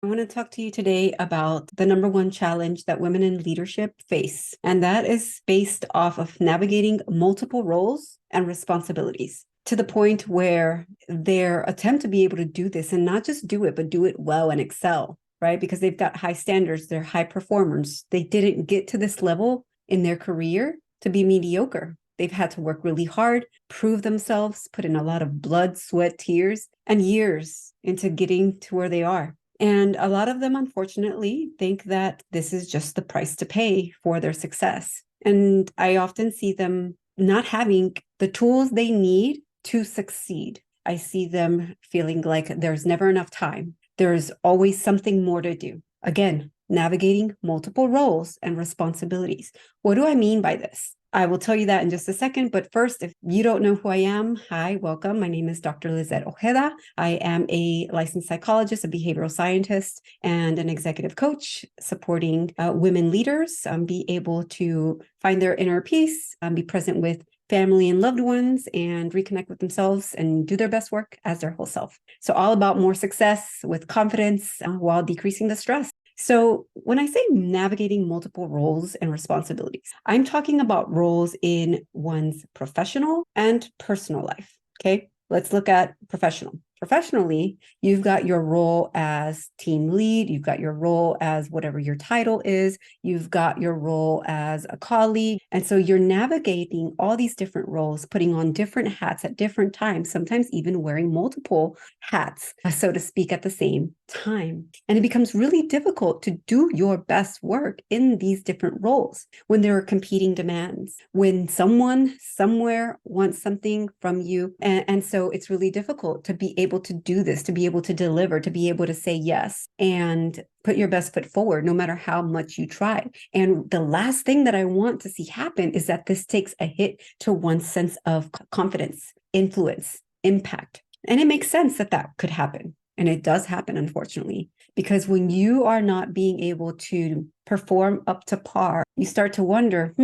I want to talk to you today about the number one challenge that women in leadership face, and that is based off of navigating multiple roles and responsibilities to the point where their attempt to be able to do this and not just do it, but do it well and excel, right? Because they've got high standards, they're high performers. They didn't get to this level in their career to be mediocre. They've had to work really hard, prove themselves, put in a lot of blood, sweat, tears, and years into getting to where they are. And a lot of them, unfortunately, think that this is just the price to pay for their success. And I often see them not having the tools they need to succeed. I see them feeling like there's never enough time. There's always something more to do. Again, navigating multiple roles and responsibilities. What do I mean by this? I will tell you that in just a second. But first, if you don't know who I am, hi, welcome. My name is Dr. Lizette Ojeda. I am a licensed psychologist, a behavioral scientist, and an executive coach supporting women leaders be able to find their inner peace, be present with family and loved ones, and reconnect with themselves and do their best work as their whole self. So all about more success with confidence while decreasing the stress. So when I say navigating multiple roles and responsibilities, I'm talking about roles in one's professional and personal life. Okay, let's look at professional. Professionally, you've got your role as team lead, you've got your role as whatever your title is, you've got your role as a colleague. And so you're navigating all these different roles, putting on different hats at different times, sometimes even wearing multiple hats, so to speak, at the same time. And it becomes really difficult to do your best work in these different roles when there are competing demands, when someone somewhere wants something from you. And so it's really difficult to be able to do this, to be able to deliver, to be able to say yes and put your best foot forward, no matter how much you try. And the last thing that I want to see happen is that this takes a hit to one's sense of confidence, influence, impact. And it makes sense that that could happen. And it does happen, unfortunately, because when you are not being able to perform up to par, you start to wonder,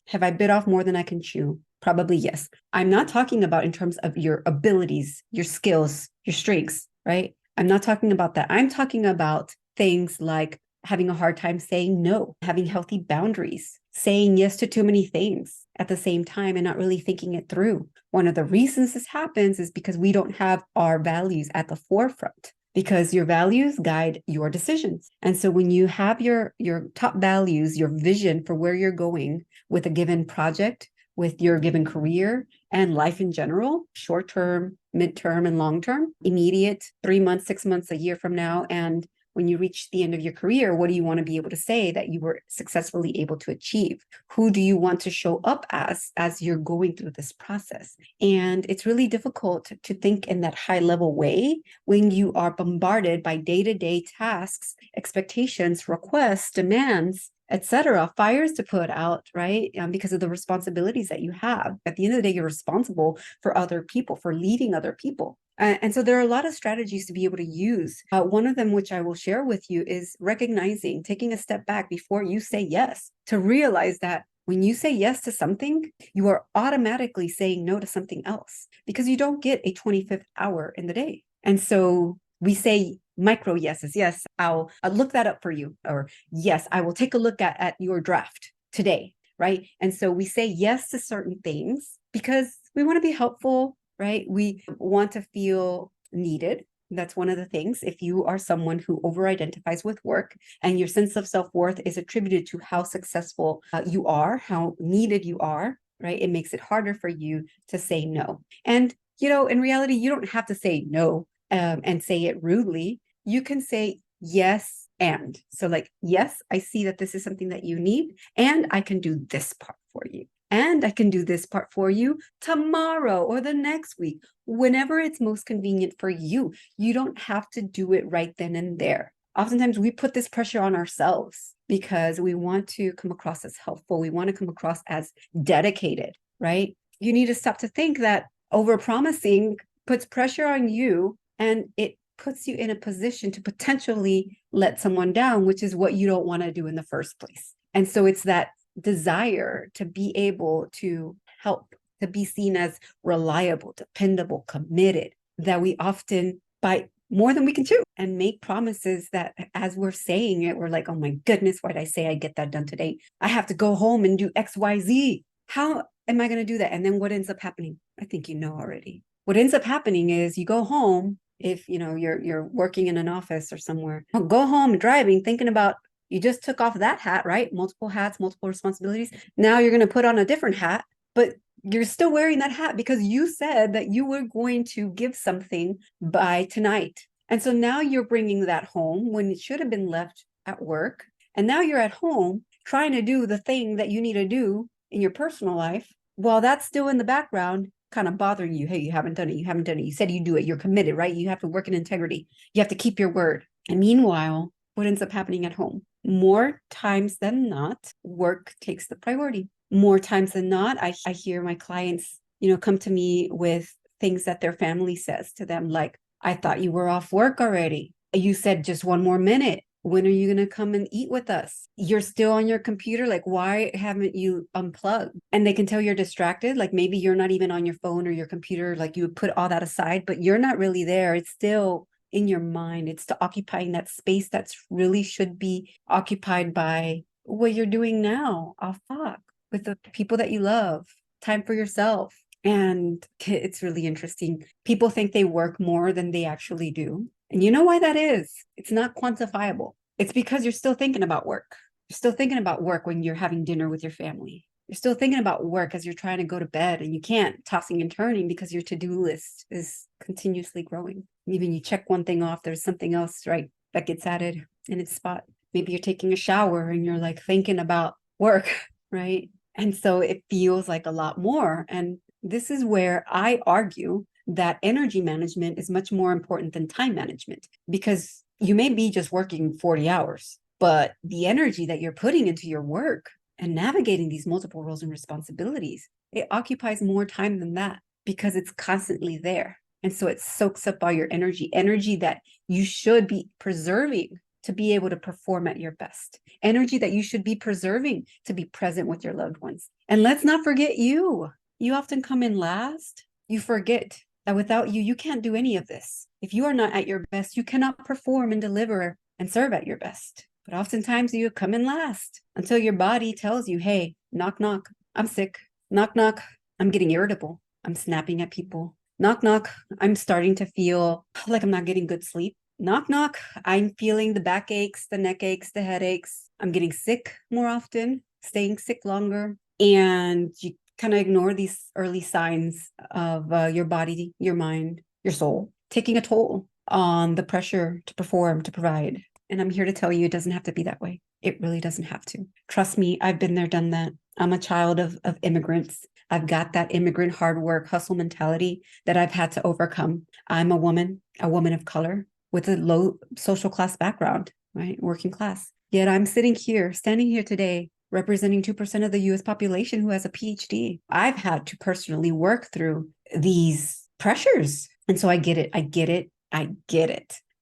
have I bit off more than I can chew? Probably yes. I'm not talking about in terms of your abilities, your skills, your strengths, right? I'm not talking about that. I'm talking about things like having a hard time saying no, having healthy boundaries, saying yes to too many things at the same time and not really thinking it through. One of the reasons this happens is because we don't have our values at the forefront, because your values guide your decisions. And so when you have your top values, your vision for where you're going with a given project, with your given career and life in general, short term, midterm, and long term, immediate, 3 months, 6 months, a year from now, and when you reach the end of your career, what do you want to be able to say that you were successfully able to achieve? Who do you want to show up as you're going through this process? And it's really difficult to think in that high level way when you are bombarded by day-to-day tasks, expectations, requests, demands, etc., fires to put out, right? Because of the responsibilities that you have. At the end of the day, you're responsible for other people, for leading other people. And so there are a lot of strategies to be able to use. One of them, which I will share with you, is recognizing, taking a step back before you say yes, to realize that when you say yes to something, you are automatically saying no to something else because you don't get a 25th hour in the day. And so we say micro yeses. Yes, I'll look that up for you. Or yes, I will take a look at your draft today, right? And so we say yes to certain things because we want to be helpful, right? We want to feel needed. That's one of the things. If you are someone who over-identifies with work and your sense of self-worth is attributed to how successful you are, how needed you are, right? It makes it harder for you to say no. And, in reality, you don't have to say no and say it rudely. You can say yes and. So like, yes, I see that this is something that you need, and I can do this part for you. And I can do this part for you tomorrow or the next week, whenever it's most convenient for you. You don't have to do it right then and there. Oftentimes we put this pressure on ourselves because we want to come across as helpful. We want to come across as dedicated, right? You need to stop to think that overpromising puts pressure on you, and it puts you in a position to potentially let someone down, which is what you don't want to do in the first place. And so it's that desire to be able to help, to be seen as reliable, dependable, committed, that we often, by more than we can chew, and make promises that as we're saying it, we're like, oh my goodness, why did I say I get that done today? I have to go home and do XYZ. How am I going to do that? And then what ends up happening? I think you know already. What ends up happening is you go home, if you're working in an office or somewhere, go home driving, thinking about, you just took off that hat, right? Multiple hats, multiple responsibilities. Now you're going to put on a different hat, but you're still wearing that hat because you said that you were going to give something by tonight. And so now you're bringing that home when it should have been left at work. And now you're at home trying to do the thing that you need to do in your personal life while that's still in the background, kind of bothering you. Hey, you haven't done it. You haven't done it. You said you do it. You're committed, right? You have to work in integrity. You have to keep your word. And meanwhile, what ends up happening at home? More times than not, work takes the priority. More times than not, I hear my clients, come to me with things that their family says to them, like, I thought you were off work already. You said just one more minute. When are you going to come and eat with us? You're still on your computer. Like, why haven't you unplugged? And they can tell you're distracted. Like maybe you're not even on your phone or your computer. Like you put all that aside, but you're not really there. It's still in your mind. It's to occupying that space that's really should be occupied by what you're doing now. Oh, fuck. With the people that you love, time for yourself. And it's really interesting. People think they work more than they actually do. And you know why that is? It's not quantifiable. It's because you're still thinking about work. You're still thinking about work when you're having dinner with your family. You're still thinking about work as you're trying to go to bed, and you can't, tossing and turning because your to-do list is continuously growing. Even you check one thing off, there's something else, right, that gets added in its spot. Maybe you're taking a shower and you're like thinking about work, right? And so it feels like a lot more. And this is where I argue that energy management is much more important than time management, because you may be just working 40 hours, but the energy that you're putting into your work and navigating these multiple roles and responsibilities, it occupies more time than that because it's constantly there. And so it soaks up all your energy that you should be preserving to be able to perform at your best, energy that you should be preserving to be present with your loved ones. And let's not forget you. You often come in last. You forget that without you, you can't do any of this. If you are not at your best, you cannot perform and deliver and serve at your best. But oftentimes you come in last until your body tells you, hey, knock, knock, I'm sick. Knock, knock, I'm getting irritable. I'm snapping at people. Knock, knock, I'm starting to feel like I'm not getting good sleep. Knock, knock, I'm feeling the back aches, the neck aches, the headaches. I'm getting sick more often, staying sick longer. And you kind of ignore these early signs of your body, your mind, your soul taking a toll on the pressure to perform, to provide. And I'm here to tell you, it doesn't have to be that way. It really doesn't have to. Trust me, I've been there, done that. I'm a child of immigrants. I've got that immigrant hard work, hustle mentality that I've had to overcome. I'm a woman of color with a low social class background, right? Working class. Yet I'm standing here today, representing 2% of the US population who has a PhD. I've had to personally work through these pressures. And so I get it.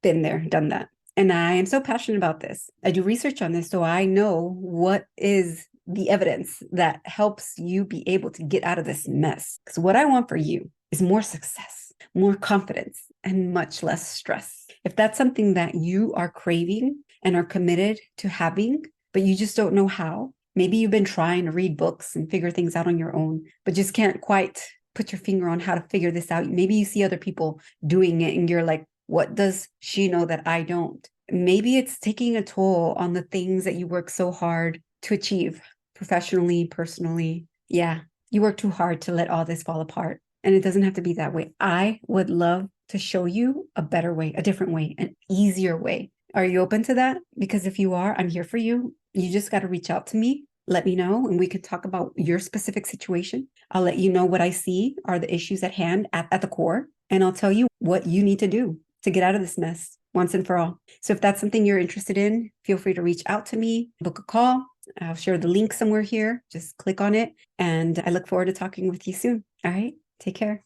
Been there, done that. And I am so passionate about this. I do research on this, so I know what is the evidence that helps you be able to get out of this mess. Because what I want for you is more success, more confidence, and much less stress. If that's something that you are craving and are committed to having, but you just don't know how, maybe you've been trying to read books and figure things out on your own, but just can't quite put your finger on how to figure this out. Maybe you see other people doing it and you're like, what does she know that I don't? Maybe it's taking a toll on the things that you work so hard to achieve professionally, personally. Yeah, you work too hard to let all this fall apart. And it doesn't have to be that way. I would love to show you a better way, a different way, an easier way. Are you open to that? Because if you are, I'm here for you. You just got to reach out to me. Let me know, and we could talk about your specific situation. I'll let you know what I see are the issues at hand at the core, and I'll tell you what you need to do to get out of this mess once and for all. So if that's something you're interested in, feel free to reach out to me, book a call. I'll share the link somewhere here. Just click on it, and I look forward to talking with you soon. All right, take care.